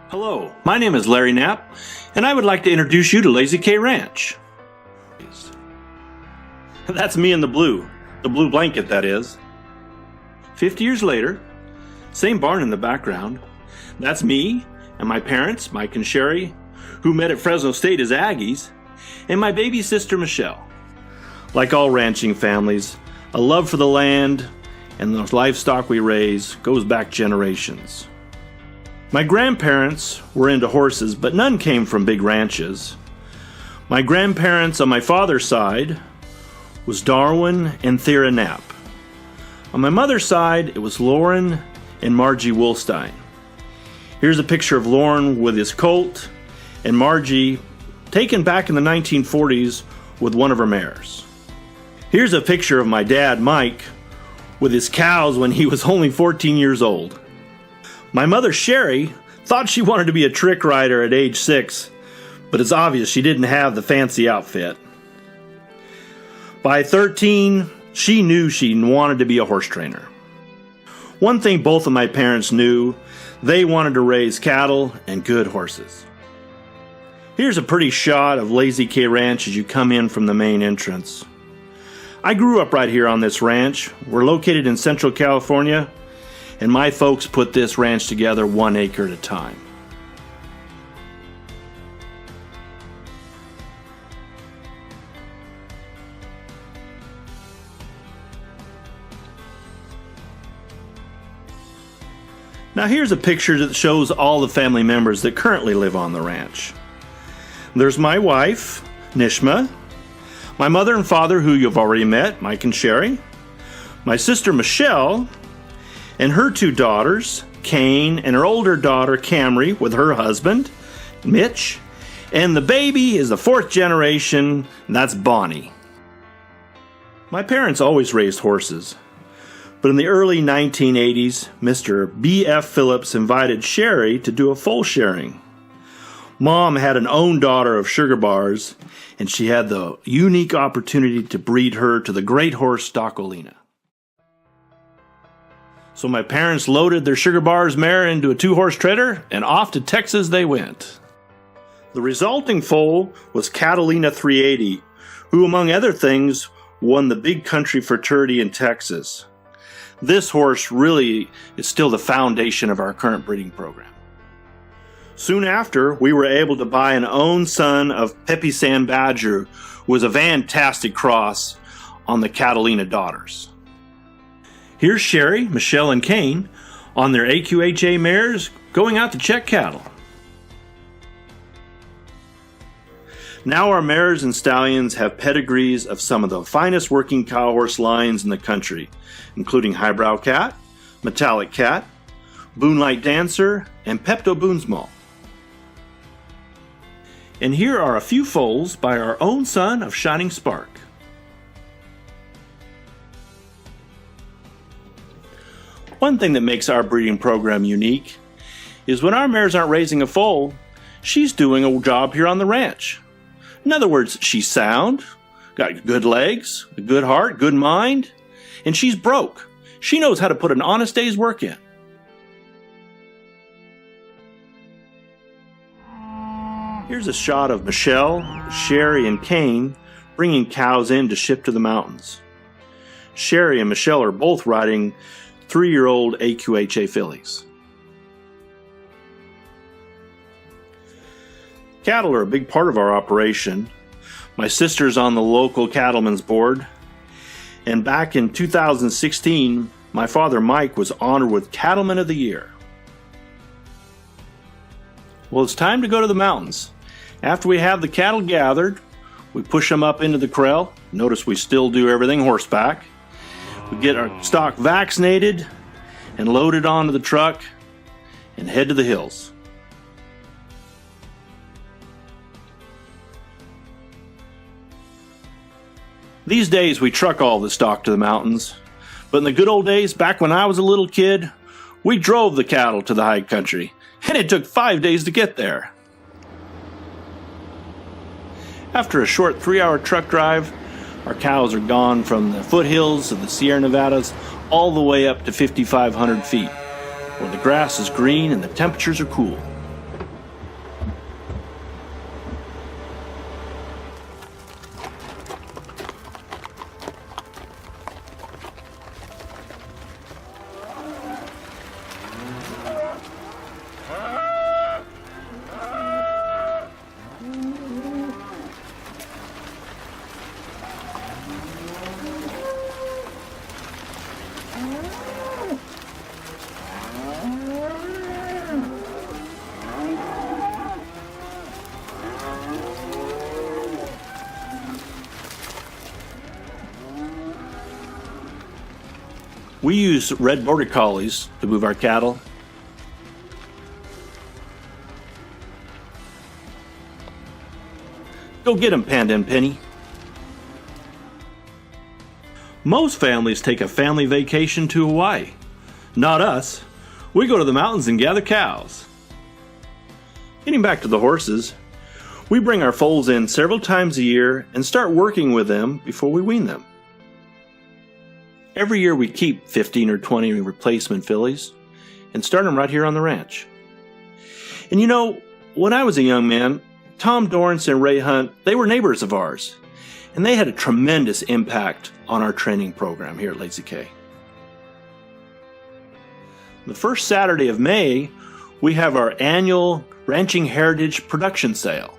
Hello, my name is Larry Knapp, and I would like to introduce you to Lazy K Ranch. That's me in the blue blanket, that is. 50 years later, same barn in the background. That's me and my parents, Mike and Sherry, who met at Fresno State as Aggies, and my baby sister Michelle. Like all ranching families, a love for the land and the livestock we raise goes back generations. My grandparents were into horses, but none came from big ranches. My grandparents on my father's side was Darwin and Thera Knapp. On my mother's side, it was Lauren and Margie Wolstein. Here's a picture of Lauren with his colt and Margie taken back in the 1940s with one of her mares. Here's a picture of my dad, Mike, with his cows when he was only 14 years old. My mother, Sherry, thought she wanted to be a trick rider at age 6, but it's obvious she didn't have the fancy outfit. By 13, she knew she wanted to be a horse trainer. One thing both of my parents knew, they wanted to raise cattle and good horses. Here's a pretty shot of Lazy K Ranch as you come in from the main entrance. I grew up right here on this ranch. We're located in Central California, and my folks put this ranch together 1 acre at a time. Now here's a picture that shows all the family members that currently live on the ranch. There's my wife, Nishma, my mother and father, who you've already met, Mike and Sherry, my sister Michelle, and her 2 daughters, Kane, and her older daughter, Camry, with her husband, Mitch, and the baby is the 4th generation, and that's Bonnie. My parents always raised horses, but in the early 1980s, Mr. B.F. Phillips invited Sherry to do a foal sharing. Mom had an own daughter of Sugar Bars, and she had the unique opportunity to breed her to the great horse Stockolina. So my parents loaded their Sugar Bars mare into a 2-horse trailer, and off to Texas they went. The resulting foal was Catalina 380, who, among other things, won the Big Country Futurity in Texas. This horse really is still the foundation of our current breeding program. Soon after, we were able to buy an own son of Pepe San Badger, who was a fantastic cross on the Catalina daughters. Here's Sherry, Michelle, and Kane on their AQHA mares going out to check cattle. Now our mares and stallions have pedigrees of some of the finest working cow horse lines in the country, including Highbrow Cat, Metallic Cat, Boonlight Dancer, and Pepto Boonsmall. And here are a few foals by our own son of Shining Spark. One thing that makes our breeding program unique is when our mares aren't raising a foal, she's doing a job here on the ranch. In other words, she's sound, got good legs, a good heart, good mind, and she's broke. She knows how to put an honest day's work in. Here's a shot of Michelle, Sherry, and Kane bringing cows in to ship to the mountains. Sherry and Michelle are both riding 3-year-old AQHA fillies. Cattle are a big part of our operation. My sister's on the local cattlemen's board, and back in 2016, my father Mike was honored with Cattleman of the Year. Well, it's time to go to the mountains. After we have the cattle gathered, we push them up into the corral. Notice we still do everything horseback. We get our stock vaccinated and loaded onto the truck and head to the hills. These days we truck all the stock to the mountains, but in the good old days, back when I was a little kid, we drove the cattle to the high country, and it took 5 days to get there. After a short 3-hour truck drive, our cows are gone from the foothills of the Sierra Nevadas all the way up to 5,500 feet, where the grass is green and the temperatures are cool. We use red border collies to move our cattle. Go get 'em, Panda and Penny. Most families take a family vacation to Hawaii. Not us. We go to the mountains and gather cows. Getting back to the horses, we bring our foals in several times a year and start working with them before we wean them. Every year we keep 15 or 20 replacement fillies and start them right here on the ranch. And you know, when I was a young man, Tom Dorrance and Ray Hunt, they were neighbors of ours, and they had a tremendous impact on our training program here at Lazy K. The first Saturday of May, we have our annual Ranching Heritage Production Sale.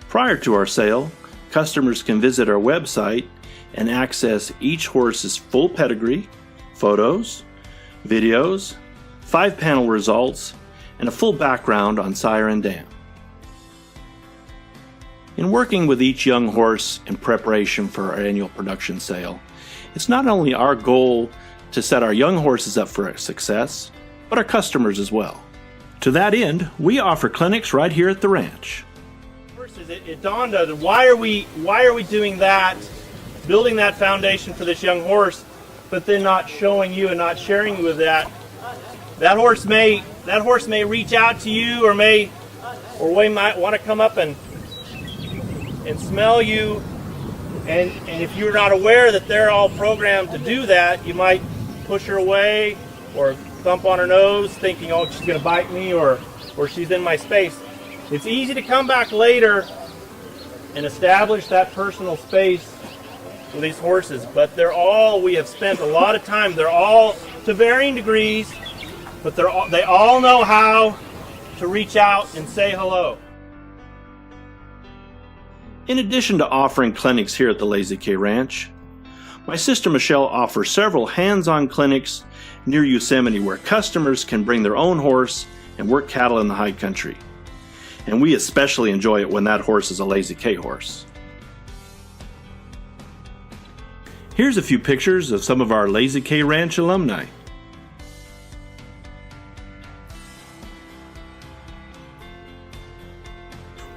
Prior to our sale, customers can visit our website and access each horse's full pedigree, photos, videos, 5-panel results, and a full background on sire and dam. In working with each young horse in preparation for our annual production sale, it's not only our goal to set our young horses up for success, but our customers as well. To that end, we offer clinics right here at the ranch. First, it dawned on us, why are we doing that, building that foundation for this young horse, but then not showing you and not sharing you with that? That horse may reach out to you, or might want to come up and smell you, and if you're not aware that they're all programmed to do that, you might push her away or thump on her nose thinking, oh, she's going to bite me, or she's in my space. It's easy to come back later and establish that personal space with these horses, but we have spent a lot of time, they're all to varying degrees, but they all know how to reach out and say hello. In addition to offering clinics here at the Lazy K Ranch, my sister Michelle offers several hands-on clinics near Yosemite where customers can bring their own horse and work cattle in the high country. And we especially enjoy it when that horse is a Lazy K horse. Here's a few pictures of some of our Lazy K Ranch alumni.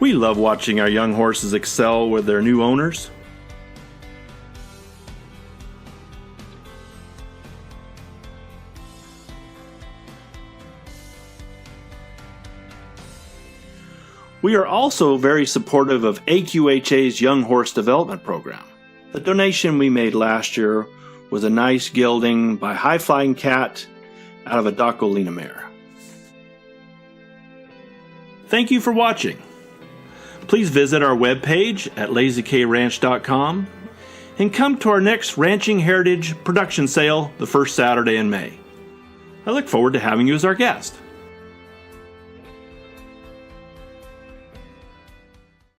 We love watching our young horses excel with their new owners. We are also very supportive of AQHA's Young Horse Development Program. The donation we made last year was a nice gelding by High Flying Cat out of a Dacolina mare. Thank you for watching. Please visit our webpage at lazykranch.com and come to our next Ranching Heritage Production Sale the first Saturday in May. I look forward to having you as our guest.